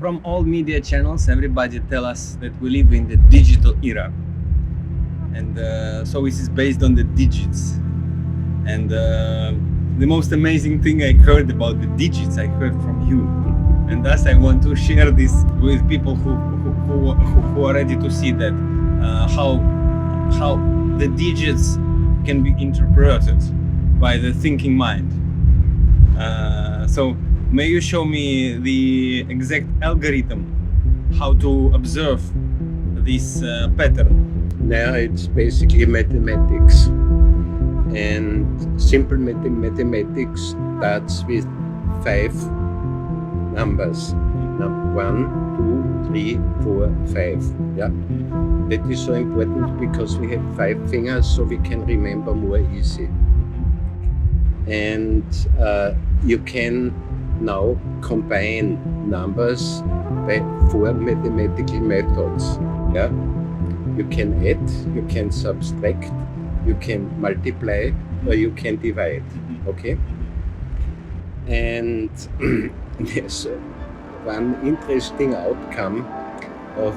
from all media channels, everybody tell us that we live in the digital era, and so this is based on the digits. And the most amazing thing I heard about the digits, I heard from you, and thus I want to share this with people who are ready to see that how the digits can be interpreted by the thinking mind. So may you show me the exact algorithm how to observe this pattern? Now it's basically mathematics, and simple mathematics starts with 5 numbers. 1, 2, 3, 4, 5. Yeah, that is so important because we have 5 fingers, so we can remember more easy. And you can now combine numbers by 4 mathematical methods. Yeah, you can add, you can subtract, you can multiply, or you can divide. Okay. And there's one interesting outcome of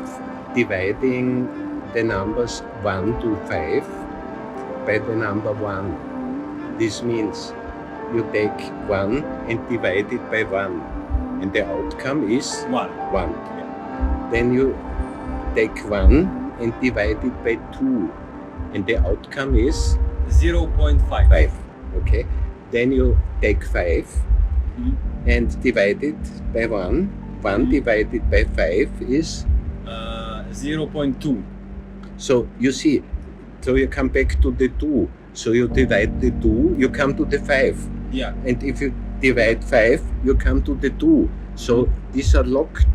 dividing the numbers 1 to 5 by the number 1. This means you take 1 and divide it by 1, and the outcome is 1. Yeah. Then you take 1 and divide it by 2, and the outcome is 0.5. Okay. Then you take 5 and divide it by 1. 1 divided by 5 is 0.2. So you see, so you come back to the 2. So you divide the 2, you come to the 5. Yeah. And if you divide 5, you come to the 2. So these are locked.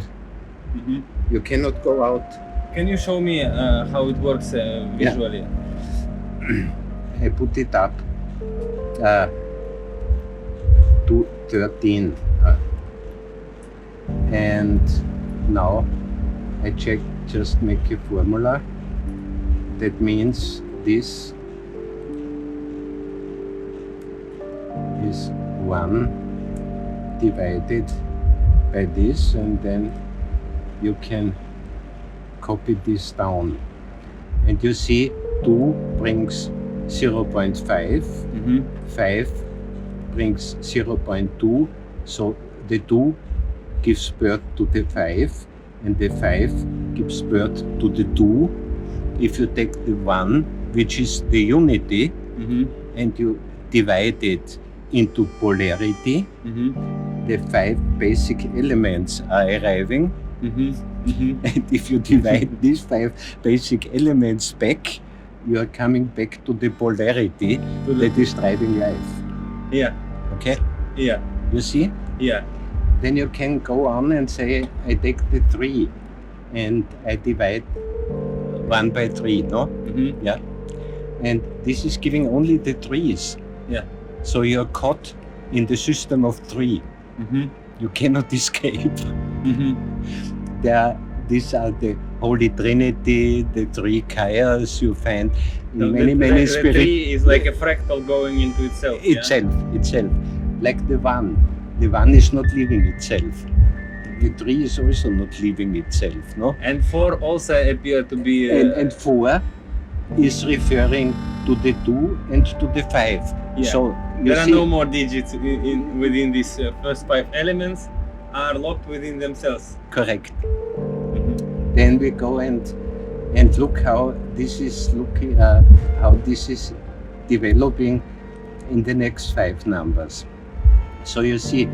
You cannot go out. Can you show me how it works visually? Yeah. I put it up to 13. And now I check, just make a formula. That means this is 1 divided by this, and then you can copy this down. And you see 2 brings 0.5, 5 brings 0.2, so the 2 gives birth to the 5, and the 5 gives birth to the 2. If you take the 1, which is the unity, and you divide it into polarity, the 5 basic elements are arriving. And if you divide these 5 basic elements back, you are coming back to the polarity that is driving life. Yeah. Okay? Yeah. You see? Yeah. Then you can go on and say, I take the 3 and I divide 1 by 3, no? Yeah. And this is giving only the 3s. Yeah. So you're caught in the system of 3. You cannot escape. These are the Holy Trinity, the 3 chaos you find in many spirits. The 3 is like a fractal going into itself. Itself. Like the 1. The 1 is not leaving itself. The 3 is also not leaving itself, no? And 4 also appear to be... And 4 is referring to the 2 and to the 5. Yeah. So there are no more digits within these first 5 elements are locked within themselves. Correct. Then we go and look how this is developing in the next 5 numbers. So you see,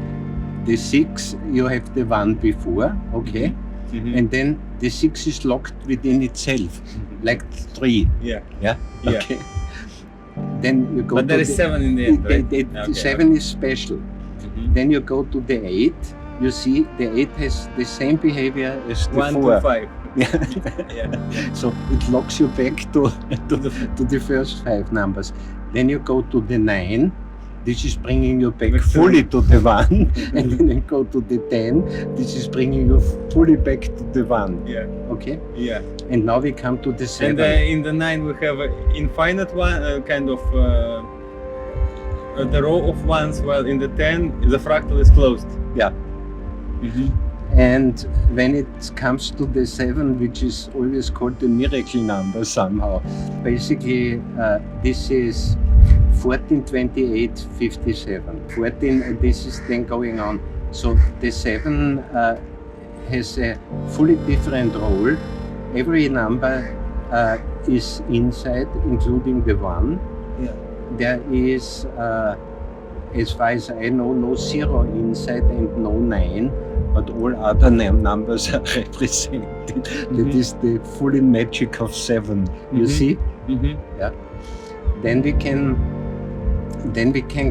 the 6, you have the 1 before, okay? And then the 6 is locked within itself, like 3. Yeah. Yeah? Okay. Then you go but there is 7 in the end, right? Okay. 7 is special. Then you go to the 8. You see, the 8 has the same behavior as the 1 4. to 5. Yeah. So it locks you back to the first 5 numbers. Then you go to the 9. This is bringing you back fully to the 1. And then you go to the 10. This is bringing you fully back to the 1. Yeah. Okay? Yeah. And now we come to the 7. And in the 9 we have an infinite one, kind of the row of ones, while in the 10 the fractal is closed. Yeah. And when it comes to the 7, which is always called the miracle number somehow, basically this is 14, 28, 57. 14, and this is then going on. So the 7 has a fully different role. Every number is inside, including the 1. Yeah. There is, as far as I know, no 0 inside and no 9, but all other numbers are represented. That is the fully magic of 7. You see? Yeah. Then we can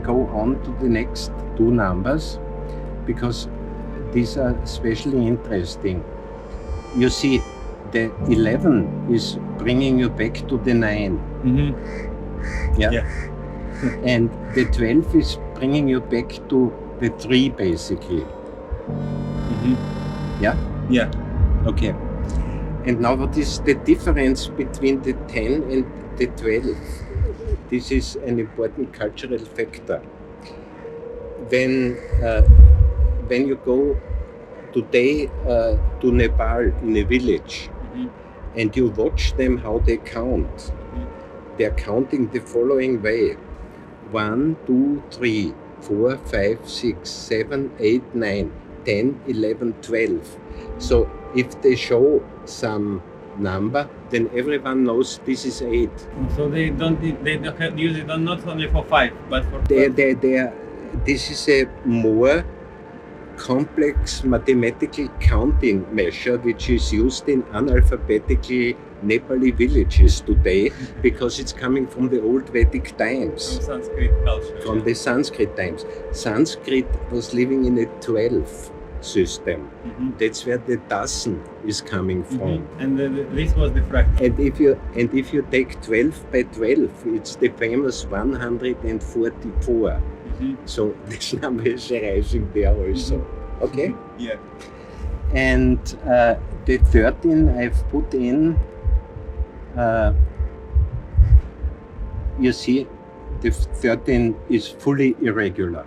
go on to the next 2 numbers, because these are especially interesting. You see, the 11 is bringing you back to the 9. Yeah. And the 12 is bringing you back to the 3, basically. Yeah? Yeah. Okay. And now what is the difference between the 10 and the 12? This is an important cultural factor. When you go today to Nepal in a village and you watch them how they count, they're counting the following way: 1, 2, 3, 4, 5, 6, 7, 8, 9, 10, 11, 12. So if they show some number, then everyone knows this is 8. So they use it not only for 5, but for 12. This is a more complex mathematical counting measure which is used in analphabetically Nepali villages today, because it's coming from the old Vedic times. From Sanskrit culture. From the Sanskrit times. Sanskrit was living in a 12 system. That's where the dozen is coming from. And this was the fractal. And if you take 12 by 12, it's the famous 144. So this number is arising there also. Okay? Yeah. And the 13 I've put in, you see, the 13 is fully irregular.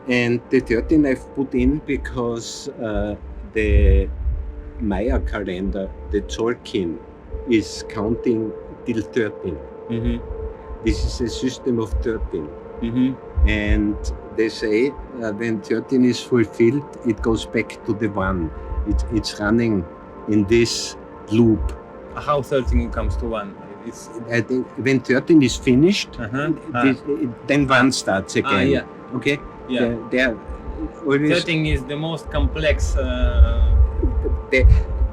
And the 13 I've put in because the Maya calendar, the Tzolkin, is counting till 13. This is a system of 13. And they say when 13 is fulfilled, it goes back to the 1. It's running in this loop. How 13 comes to 1? I think when 13 is finished, then 1 starts again. Yeah. Okay? Yeah. They're always 13 is the most complex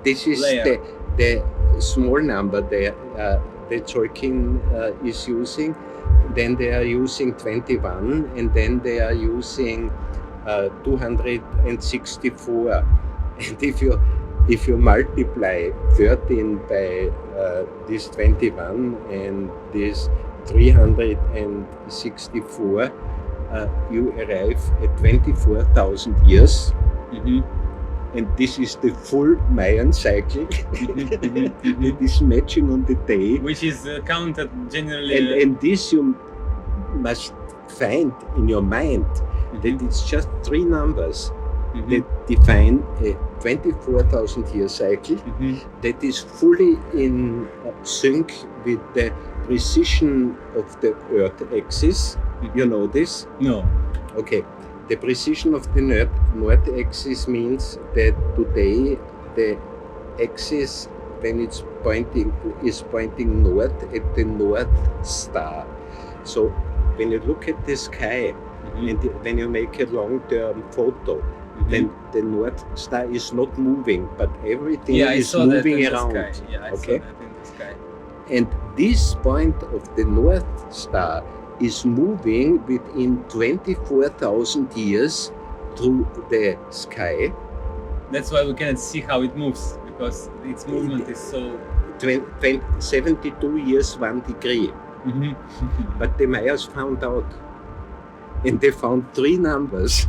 this is layer. the small number the Tzolkin is using. Then they are using 21, and then they are using 264. And if you multiply 13 by this 21 and this 364, you arrive at 24,000 years. And this is the full Mayan cycle. It is matching on the day. Which is counted generally. And this you must find in your mind that it's just 3 numbers that define a 24,000 year cycle that is fully in sync with the precision of the Earth axis. You know this? No. Okay. The precision of the north axis means that today the axis, when it's pointing, is pointing north at the North Star. So when you look at the sky and when you make a long-term photo, then the North Star is not moving, but everything is moving around. I saw that in the sky. And this point of the North Star is moving within 24,000 years through the sky. That's why we cannot see how it moves, because its movement is so... 72 years, 1 degree. But the Mayas found out, and they found 3 numbers.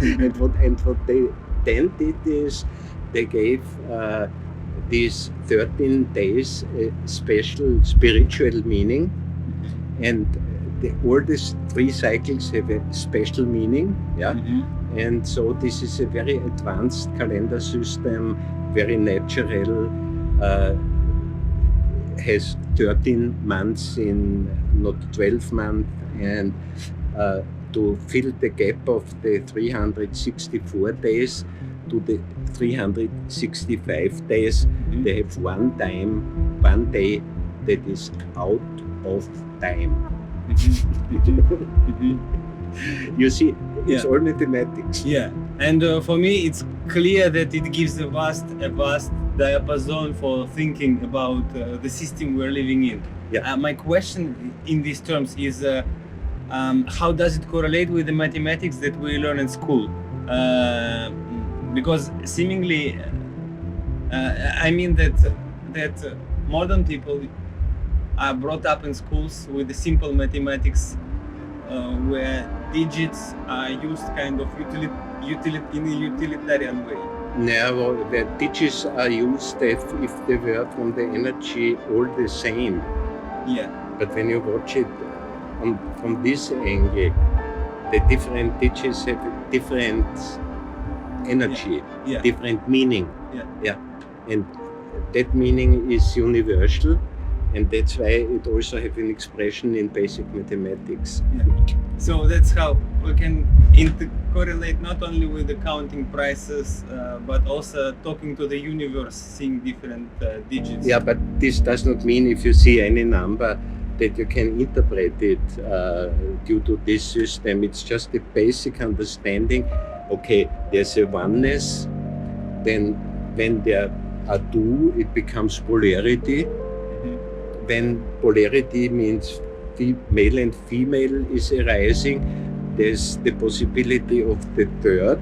and what they then did is they gave these 13 days a special spiritual meaning. And all these 3 cycles have a special meaning, And so this is a very advanced calendar system, very natural, has 13 months in not 12 months, and to fill the gap of the 364 days to the 365 days, they have one day that is out of time. You see, it's all mathematics. Yeah, and for me, it's clear that it gives a vast diapason for thinking about the system we're living in. Yeah. My question in these terms is, how does it correlate with the mathematics that we learn in school? Because seemingly, I mean that modern people are brought up in schools with the simple mathematics, where digits are used kind of in a utilitarian way. Now, the digits are used if they were from the energy all the same. Yeah. But when you watch it from this angle, the different digits have a different energy, Yeah. different meaning. Yeah. And that meaning is universal, and that's why it also have an expression in basic mathematics. Yeah. So that's how we can correlate not only with the counting prices, but also talking to the universe, seeing different digits. Yeah, but this does not mean if you see any number that you can interpret it due to this system. It's just a basic understanding. Okay, there's a oneness, then when there are two, it becomes polarity. When polarity means male and female is arising, there's the possibility of the third.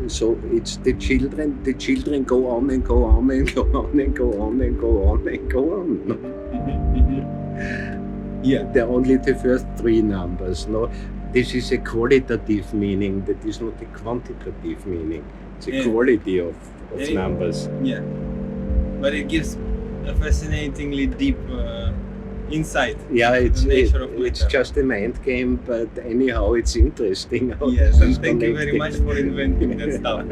So it's the children go on and go on and go on and go on and go on and go on. Yeah. They're only the first three numbers. No, this is a qualitative meaning, that is not a quantitative meaning. It's a quality of numbers. Yeah, but it gives a fascinatingly deep insight. Yeah, it's matter. just a mind game, but anyhow, it's interesting. Yes, and thank you very much for inventing that stuff.